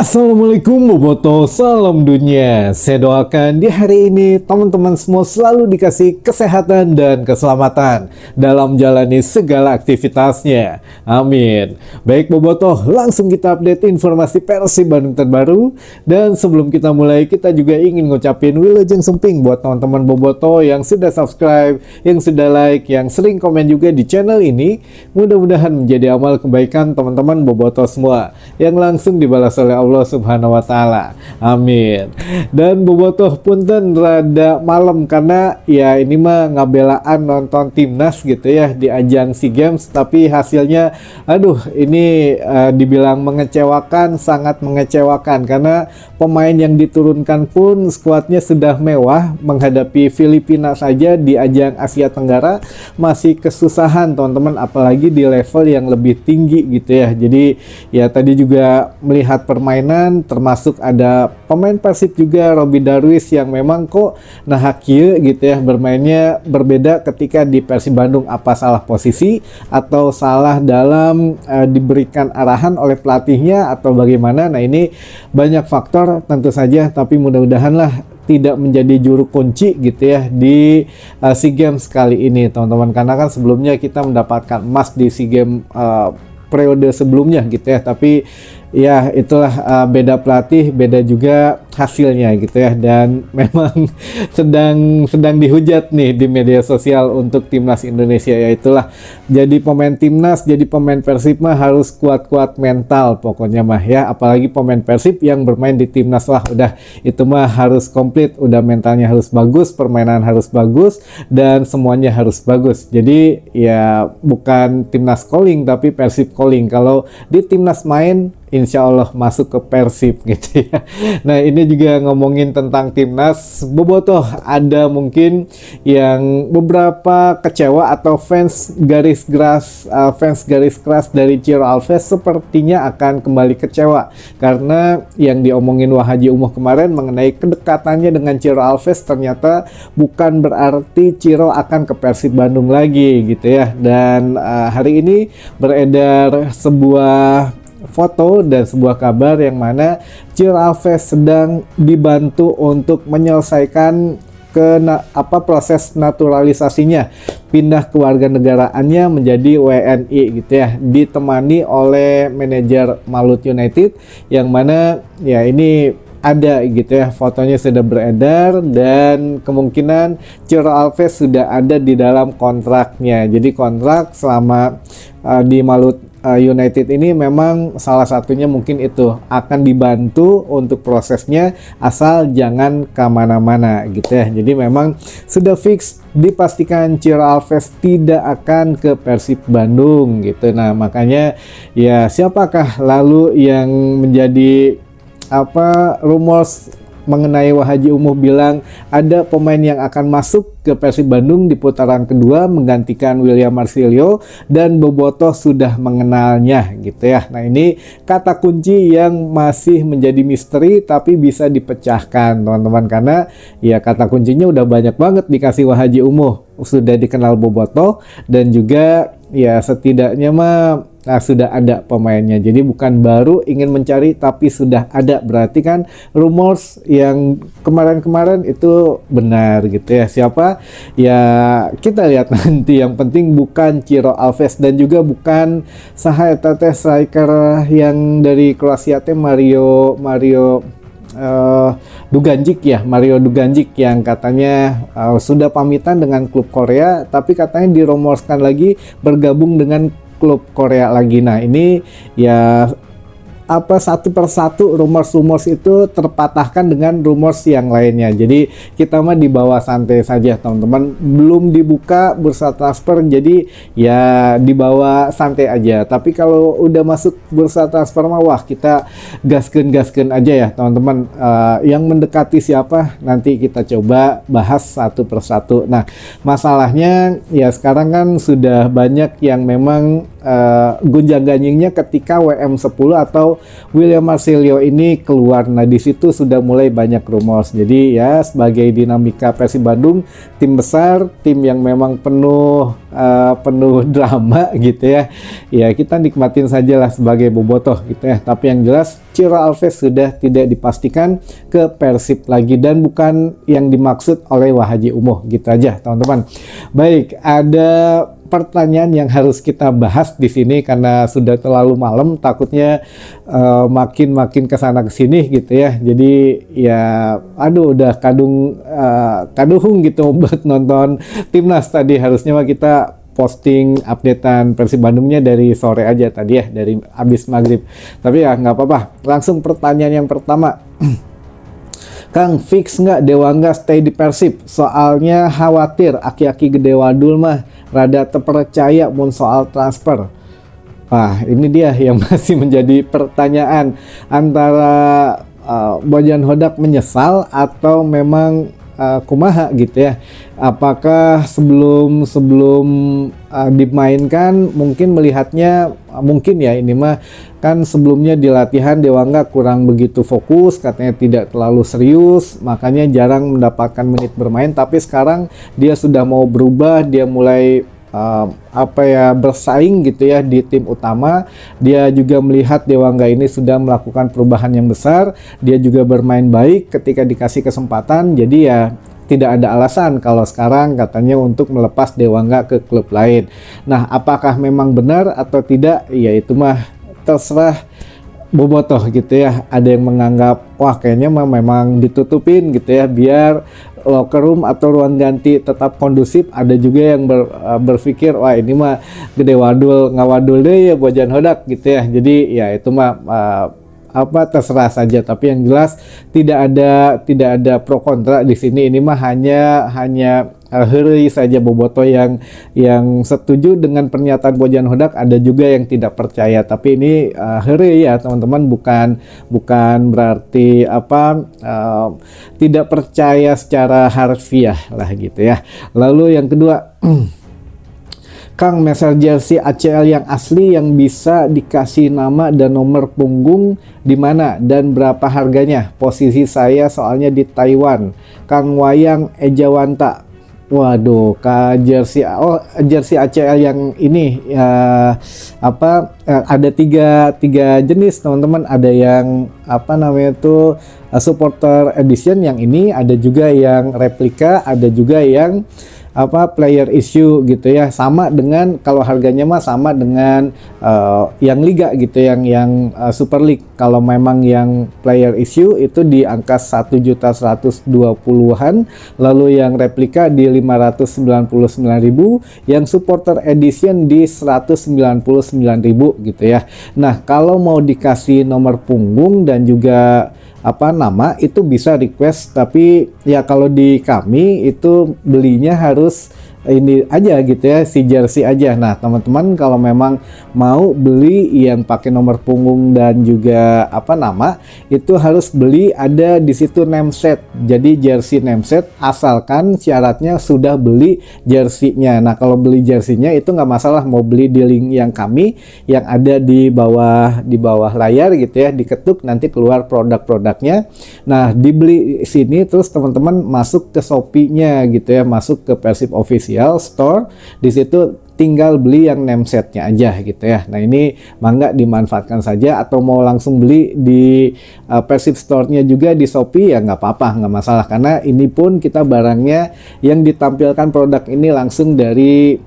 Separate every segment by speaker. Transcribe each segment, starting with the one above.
Speaker 1: Assalamualaikum Boboto, salam dunia. Saya doakan di hari ini teman-teman semua selalu dikasih kesehatan dan keselamatan dalam jalani segala aktivitasnya. Amin. Baik Boboto, langsung kita update informasi Persib Bandung terbaru. Dan sebelum kita mulai, kita juga ingin ngucapin wilujeng semping buat teman-teman Boboto yang sudah subscribe, yang sudah like, yang sering komen juga di channel ini. Mudah-mudahan menjadi amal kebaikan teman-teman Boboto semua yang langsung dibalas oleh Allah Subhanahu wa taala. Amin. Dan bobotoh punten rada malam karena ya ini mah ngabelaan nonton timnas gitu ya di ajang SEA Games, tapi hasilnya aduh ini dibilang mengecewakan, sangat mengecewakan karena pemain yang diturunkan pun skuadnya sudah mewah menghadapi Filipina saja di ajang Asia Tenggara masih kesusahan teman-teman, apalagi di level yang lebih tinggi gitu ya. Jadi ya tadi juga melihat permainan termasuk ada pemain Persib juga Robby Darwish yang memang kok nah kieu gitu ya, bermainnya berbeda ketika di Persib Bandung. Apa salah posisi atau salah dalam diberikan arahan oleh pelatihnya atau bagaimana? Nah ini banyak faktor tentu saja, tapi mudah-mudahan lah tidak menjadi juru kunci gitu ya di SEA Games kali ini teman-teman, karena kan sebelumnya kita mendapatkan emas di SEA Games periode sebelumnya gitu ya, tapi ya itulah beda pelatih, beda juga hasilnya gitu ya. Dan memang sedang dihujat nih di media sosial untuk timnas Indonesia, ya itulah jadi pemain timnas, jadi pemain Persib mah harus kuat-kuat mental pokoknya mah ya, apalagi pemain Persib yang bermain di timnas, wah udah itu mah harus komplit, udah mentalnya harus bagus, permainan harus bagus, dan semuanya harus bagus. Jadi ya bukan timnas calling tapi Persib calling. Kalau di timnas main insya Allah masuk ke Persib gitu ya. Nah ini juga ngomongin tentang timnas bobotoh, ada mungkin yang beberapa kecewa atau fans garis keras dari Ciro Alves sepertinya akan kembali kecewa karena yang diomongin Wahaji Umuh kemarin mengenai kedekatannya dengan Ciro Alves ternyata bukan berarti Ciro akan ke Persib Bandung lagi gitu ya. Dan hari ini beredar sebuah foto dan sebuah kabar yang mana Ciro Alves sedang dibantu untuk menyelesaikan proses naturalisasinya, pindah kewarganegaraannya menjadi WNI gitu ya, ditemani oleh manajer Malut United yang mana ya ini ada gitu ya, fotonya sudah beredar dan kemungkinan Ciro Alves sudah ada di dalam kontraknya. Jadi kontrak selama di Malut United ini memang salah satunya mungkin itu akan dibantu untuk prosesnya asal jangan kemana-mana gitu ya. Jadi memang sudah fix dipastikan Ciro Alves tidak akan ke Persib Bandung gitu. Nah makanya ya siapakah lalu yang menjadi rumors mengenai Wahaji Umuh bilang ada pemain yang akan masuk ke Persib Bandung di putaran kedua menggantikan William Marsilio dan bobotoh sudah mengenalnya gitu ya. Nah ini kata kunci yang masih menjadi misteri tapi bisa dipecahkan teman-teman, karena ya kata kuncinya udah banyak banget dikasih Wahaji Umuh, sudah dikenal bobotoh dan juga ya setidaknya mah sudah ada pemainnya. Jadi bukan baru ingin mencari tapi sudah ada, berarti kan rumors yang kemarin-kemarin itu benar gitu ya. Siapa ya kita lihat nanti, yang penting bukan Ciro Alves dan juga bukan saha eta teh striker yang dari Kroasia teh Mario Duganjic ya, Mario Duganjic yang katanya sudah pamitan dengan klub Korea tapi katanya dirumorkan lagi bergabung dengan klub Korea lagi. Nah ini ya satu persatu rumors itu terpatahkan dengan rumors yang lainnya. Jadi kita mah dibawa santai saja teman-teman, belum dibuka bursa transfer jadi ya dibawa santai aja. Tapi kalau udah masuk bursa transfer mah wah kita gaskeun aja ya teman-teman. Yang mendekati siapa nanti kita coba bahas satu persatu. Nah masalahnya ya sekarang kan sudah banyak yang memang gonjang-ganjingnya ketika WM10 atau William Marcelo ini keluar. Nah di situ sudah mulai banyak rumors. Jadi ya sebagai dinamika Persib Bandung, tim besar, tim yang memang penuh drama gitu ya. Ya kita nikmatin sajalah sebagai bobotoh gitu ya. Tapi yang jelas Ciro Alves sudah tidak dipastikan ke Persib lagi dan bukan yang dimaksud oleh Wahaji Umuh gitu aja teman-teman. Baik, ada pertanyaan yang harus kita bahas di sini karena sudah terlalu malam, takutnya makin kesana kesini gitu ya. Jadi ya aduh udah kaduhung gitu buat nonton timnas tadi. Harusnya mah kita posting updatean Persib Bandungnya dari sore aja tadi ya, dari abis maghrib. Tapi ya nggak apa-apa. Langsung pertanyaan yang pertama. Kang, fix nggak Dewangga stay di Persib? Soalnya khawatir aki-aki Gede Wadul mah rada terpercaya mun soal transfer. Wah, ini dia yang masih menjadi pertanyaan antara Bojan Hodak menyesal atau memang kumaha gitu ya. Apakah sebelum dimainkan mungkin melihatnya mungkin ya ini mah kan sebelumnya di latihan Dewangga kurang begitu fokus, katanya tidak terlalu serius, makanya jarang mendapatkan menit bermain. Tapi sekarang dia sudah mau berubah, dia mulai bersaing gitu ya di tim utama. Dia juga melihat Dewangga ini sudah melakukan perubahan yang besar, dia juga bermain baik ketika dikasih kesempatan. Jadi ya tidak ada alasan kalau sekarang katanya untuk melepas Dewangga ke klub lain. Nah, apakah memang benar atau tidak? Ya itu mah terserah bobotoh gitu ya. Ada yang menganggap wah kayaknya mah memang ditutupin gitu ya biar locker room atau ruang ganti tetap kondusif. Ada juga yang berpikir wah ini mah Gede Wadul ngawadul deh ya Bojan Hodak gitu ya. Jadi ya itu mah terserah saja. Tapi yang jelas tidak ada pro kontra di sini. Ini mah hanya heureuy saja bobotoh yang setuju dengan pernyataan Bojan Hodak, ada juga yang tidak percaya. Tapi ini heureuy ya teman-teman, bukan berarti tidak percaya secara harfiah lah gitu ya. Lalu yang kedua, Kang, meser jersey ACL yang asli yang bisa dikasih nama dan nomor punggung di mana dan berapa harganya? Posisi saya soalnya di Taiwan. Kang Wayang Ejawanta. Waduh, jersey ACL yang ini ada tiga jenis teman-teman. Ada yang supporter edition yang ini, ada juga yang replika, ada juga yang player issue gitu ya. Sama dengan kalau harganya mah sama dengan yang liga gitu, yang Super League. Kalau memang yang player issue itu di angka 1.120.000-an, lalu yang replika di 599.000, yang supporter edition di 199.000 gitu ya. Nah, kalau mau dikasih nomor punggung dan juga nama itu bisa request, tapi ya kalau di kami itu belinya harus ini aja gitu ya, si jersey aja. Nah teman-teman kalau memang mau beli yang pakai nomor punggung dan juga nama itu harus beli ada di situ name set. Jadi jersey name set asalkan syaratnya sudah beli jersey-nya. Nah kalau beli jersey-nya itu nggak masalah, mau beli di link yang kami yang ada di bawah layar gitu ya, diketuk nanti keluar produk-produknya. Nah dibeli sini terus teman-teman masuk ke Shopee-nya gitu ya, masuk ke Persib Official Store, di situ tinggal beli yang name setnya aja gitu ya. Nah ini mangga dimanfaatkan saja, atau mau langsung beli di Persib Store-nya juga di Shopee ya nggak apa-apa, nggak masalah, karena ini pun kita barangnya yang ditampilkan produk ini langsung dari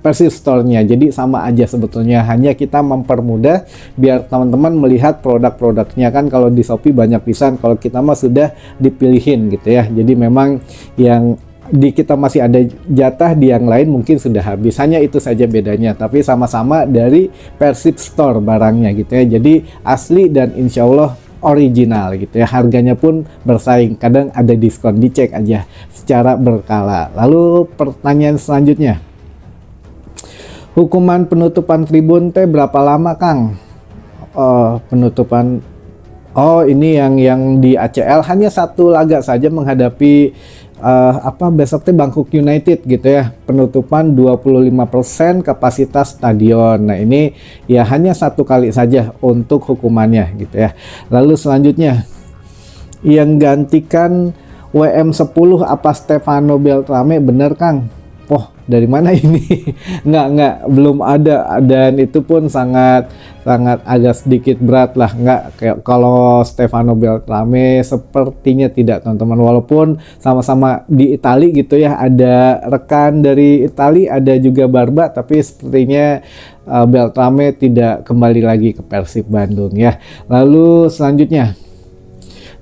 Speaker 1: Persib Store-nya. Jadi sama aja sebetulnya, hanya kita mempermudah biar teman-teman melihat produk-produknya. Kan kalau di Shopee banyak pisan, kalau kita mah sudah dipilihin gitu ya. Jadi memang yang di kita masih ada jatah, di yang lain mungkin sudah habis. Hanya itu saja bedanya, tapi sama-sama dari Persib Store barangnya gitu ya. Jadi asli dan insya Allah original gitu ya. Harganya pun bersaing, kadang ada diskon, dicek aja secara berkala. Lalu pertanyaan selanjutnya, hukuman penutupan tribun teh berapa lama Kang? Penutupan ini yang di ACL hanya satu laga saja menghadapi besok teh Bangkok United gitu ya, penutupan 25% kapasitas stadion. Nah ini ya hanya 1 kali saja untuk hukumannya gitu ya. Lalu selanjutnya yang gantikan WM10 apa Stefano Beltrame, bener Kang? Oh, dari mana ini? Nggak, belum ada, dan itu pun sangat agak sedikit berat lah. Nggak kayak kalau Stefano Beltrame sepertinya tidak, teman-teman, walaupun sama-sama di Itali gitu ya, ada rekan dari Itali, ada juga Barba, tapi sepertinya Beltrame tidak kembali lagi ke Persib Bandung ya. Lalu selanjutnya,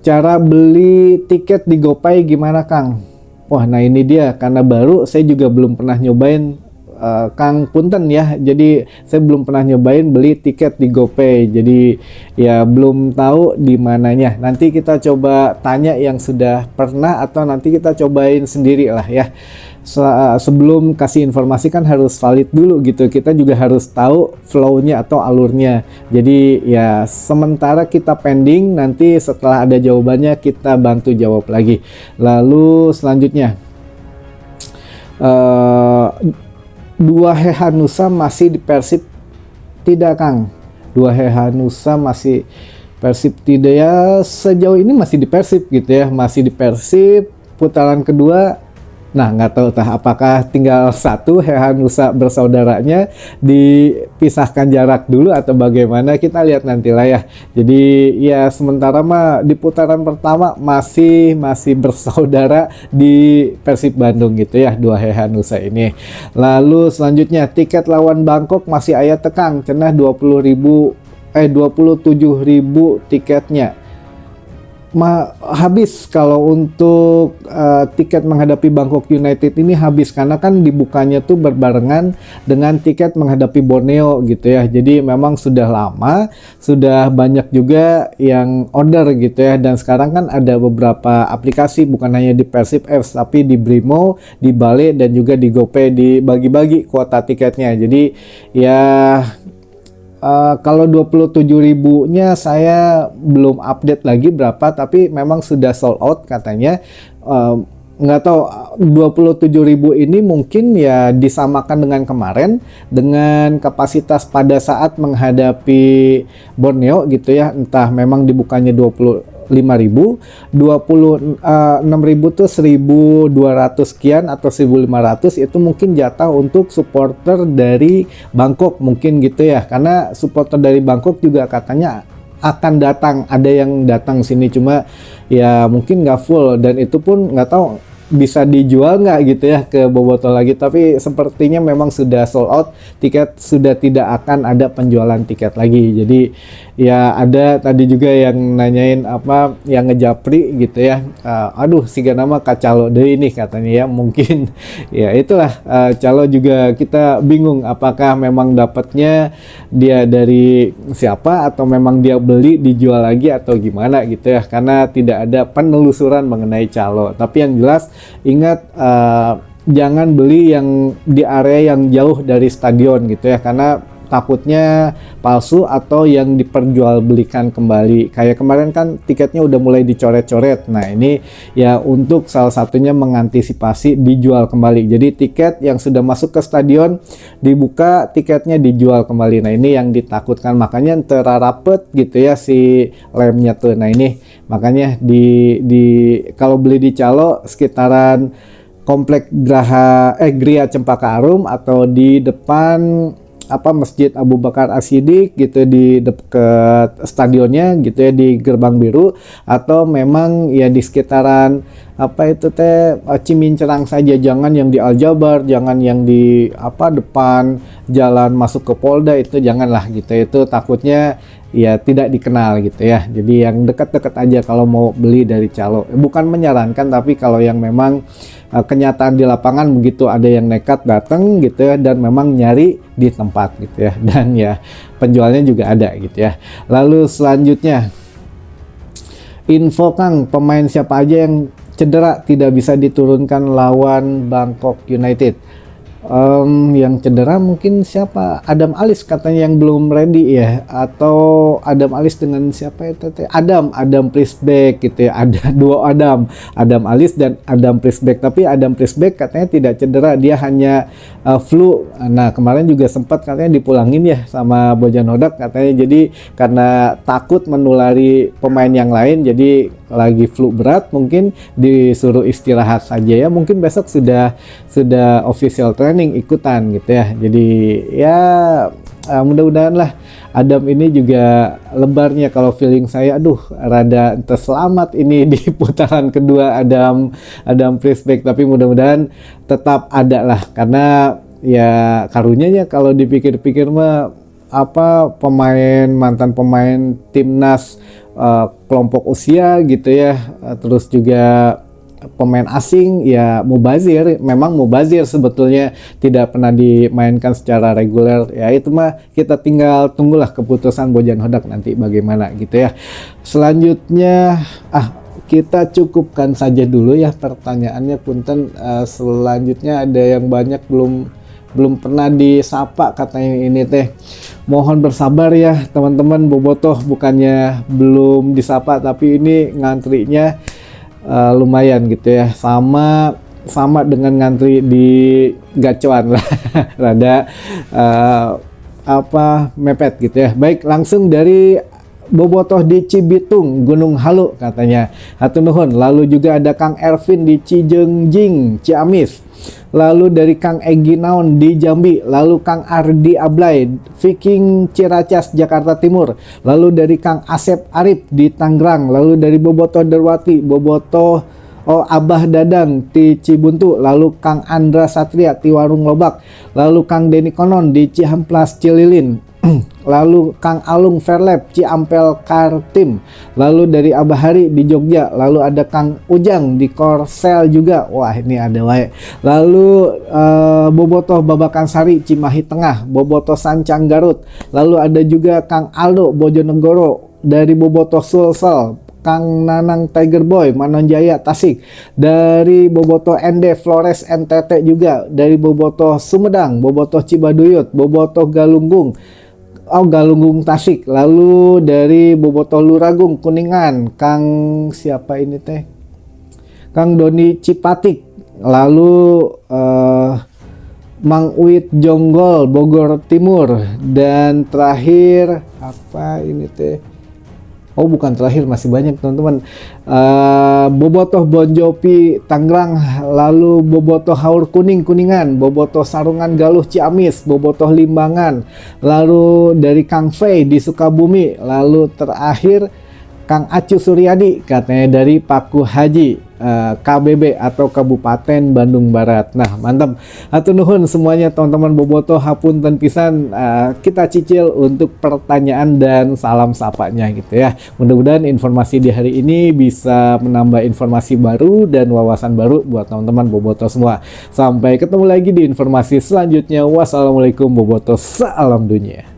Speaker 1: cara beli tiket di GoPay gimana Kang? Wah, nah ini dia, karena baru saya juga belum pernah nyobain, Kang Punten ya. Jadi saya belum pernah nyobain beli tiket di GoPay. Jadi ya belum tahu di mananya. Nanti kita coba tanya yang sudah pernah, atau nanti kita cobain sendiri lah ya. Sebelum kasih informasi kan harus valid dulu gitu. Kita juga harus tahu flow-nya atau alurnya. Jadi ya sementara kita pending, nanti setelah ada jawabannya kita bantu jawab lagi. Lalu selanjutnya, Dua Hehanusa masih di Persib tidak Kang? Dua Hehanusa masih Persib tidak ya, sejauh ini masih di Persib gitu ya, masih di Persib putaran kedua. Nah, nggak tahu apakah tinggal satu Hehanusa bersaudaranya dipisahkan jarak dulu atau bagaimana, kita lihat nanti lah ya. Jadi ya sementara mah di putaran pertama masih bersaudara di Persib Bandung gitu ya, dua Hehanusa ini. Lalu selanjutnya, tiket lawan Bangkok masih aya tekang cenah 27.000 tiketnya. Habis kalau untuk tiket menghadapi Bangkok United ini habis, karena kan dibukanya tuh berbarengan dengan tiket menghadapi Borneo gitu ya. Jadi memang sudah lama, sudah banyak juga yang order gitu ya. Dan sekarang kan ada beberapa aplikasi, bukan hanya di Persib Apps tapi di Brimo, di Bale, dan juga di GoPay dibagi-bagi kuota tiketnya. Jadi ya kalau 27.000-nya saya belum update lagi berapa, tapi memang sudah sold out katanya. Nggak tahu 27.000 ini mungkin ya disamakan dengan kemarin, dengan kapasitas pada saat menghadapi Borneo gitu ya, entah memang dibukanya 25.000, 26.000 tuh 1.200 sekian atau 1.500, itu mungkin jatah untuk supporter dari Bangkok mungkin gitu ya, karena supporter dari Bangkok juga katanya akan datang, ada yang datang sini, cuma ya mungkin nggak full, dan itu pun nggak tahu bisa dijual nggak gitu ya ke Boboto lagi. Tapi sepertinya memang sudah sold out tiket, sudah tidak akan ada penjualan tiket lagi. Jadi ya ada tadi juga yang nanyain apa, yang ngejapri gitu ya, aduh siga nama kacalo deh ini katanya ya, mungkin ya itulah, calo juga kita bingung apakah memang dapatnya dia dari siapa, atau memang dia beli dijual lagi atau gimana gitu ya, karena tidak ada penelusuran mengenai calo. Tapi yang jelas ingat, jangan beli yang di area yang jauh dari stadion gitu ya, karena takutnya palsu atau yang diperjualbelikan kembali. Kayak kemarin kan tiketnya udah mulai dicoret-coret. Nah ini ya untuk salah satunya mengantisipasi dijual kembali. Jadi tiket yang sudah masuk ke stadion dibuka, tiketnya dijual kembali. Nah ini yang ditakutkan, makanya terarapet gitu ya si lemnya tuh. Nah ini makanya kalau beli di calo sekitaran Komplek Gria Cempaka Arum, atau di depan Masjid Abu Bakar As-Siddiq gitu, di dekat stadionnya gitu ya, di Gerbang Biru, atau memang ya di sekitaran Cimincerang saja, jangan yang di Aljabar, jangan yang di depan jalan masuk ke Polda, itu janganlah gitu, itu takutnya ya tidak dikenal gitu ya. Jadi yang dekat-dekat aja kalau mau beli dari calo. Bukan menyarankan, tapi kalau yang memang kenyataan di lapangan begitu ada yang nekat datang gitu ya, dan memang nyari di tempat gitu ya, dan ya penjualnya juga ada gitu ya. Lalu selanjutnya, info Kang, pemain siapa aja yang cedera tidak bisa diturunkan lawan Bangkok United? Yang cedera mungkin siapa? Adam Alis katanya yang belum ready ya, atau Adam Alis dengan siapa itu? Adam Priestback gitu ya. Ada dua Adam Alis dan Adam Priestback. Tapi Adam Priestback katanya tidak cedera, dia hanya flu. Nah kemarin juga sempat katanya dipulangin ya sama Bojan Hodak katanya. Jadi karena takut menulari pemain yang lain, jadi lagi flu berat, mungkin disuruh istirahat saja ya. Mungkin besok sudah official training ikutan gitu ya. Jadi ya mudah-mudahan lah Adam ini juga lebarnya, kalau feeling saya aduh rada terselamat ini di putaran kedua Adam Priestback, tapi mudah-mudahan tetap ada lah, karena ya karunyanya kalau dipikir-pikir mah mantan pemain timnas kelompok usia gitu ya, terus juga pemain asing ya, memang mubazir sebetulnya, tidak pernah dimainkan secara reguler ya. Itu mah kita tinggal tunggulah keputusan Bojan Hodak nanti bagaimana gitu ya. Selanjutnya kita cukupkan saja dulu ya pertanyaannya punten. Selanjutnya ada yang banyak belum pernah disapa katanya ini teh. Mohon bersabar ya teman-teman bobotoh, bukannya belum disapa tapi ini ngantrinya lumayan gitu ya, sama dengan ngantri di gacuan lah. Rada mepet gitu ya. Baik, langsung dari bobotoh di Cibitung, Gunung Halu katanya. Hatur nuhun. Lalu juga ada Kang Ervin di Cijengjing, Ciamis. Lalu dari Kang Egi Naon di Jambi, lalu Kang Ardi Ablay, Viking Ciracas, Jakarta Timur, lalu dari Kang Asep Arif di Tangerang, lalu dari bobotoh Derwati, bobotoh Abah Dadang di Cibuntu, lalu Kang Andra Satria di Warung Lobak, lalu Kang Deni Konon di Cihamplas Cililin, lalu Kang Alung Fairlab Ciampel Kartim, lalu dari Abah Hari di Jogja, lalu ada Kang Ujang di Korsel juga, wah ini ada wae, lalu bobotoh Babakan Sari Cimahi Tengah, bobotoh Sancang Garut, lalu ada juga Kang Aldo Bojonegoro dari bobotoh Sulsel, Kang Nanang Tiger Boy Manonjaya Tasik, dari bobotoh Ende Flores NTT juga, dari bobotoh Sumedang, bobotoh Cibaduyut, bobotoh Galunggung Tasik, lalu dari bobotoh Luragung Kuningan, Kang siapa ini teh, Kang Doni Cipatik, lalu Mang Uit Jonggol Bogor Timur, dan terakhir apa ini teh, bukan terakhir, masih banyak teman-teman. Bobotoh Bonjopi Tangerang, lalu bobotoh Haur Kuningan, bobotoh Sarungan Galuh Ciamis, bobotoh Limbangan, lalu dari Kang Fei di Sukabumi, lalu terakhir Kang Acu Suryadi katanya dari Paku Haji, KBB atau Kabupaten Bandung Barat. Nah mantap, hatur nuhun semuanya teman-teman bobotoh, hapunten pisan, kita cicil untuk pertanyaan dan salam sapanya gitu ya. Mudah-mudahan informasi di hari ini bisa menambah informasi baru dan wawasan baru buat teman-teman bobotoh semua. Sampai ketemu lagi di informasi selanjutnya. Wassalamualaikum bobotoh, salam dunia.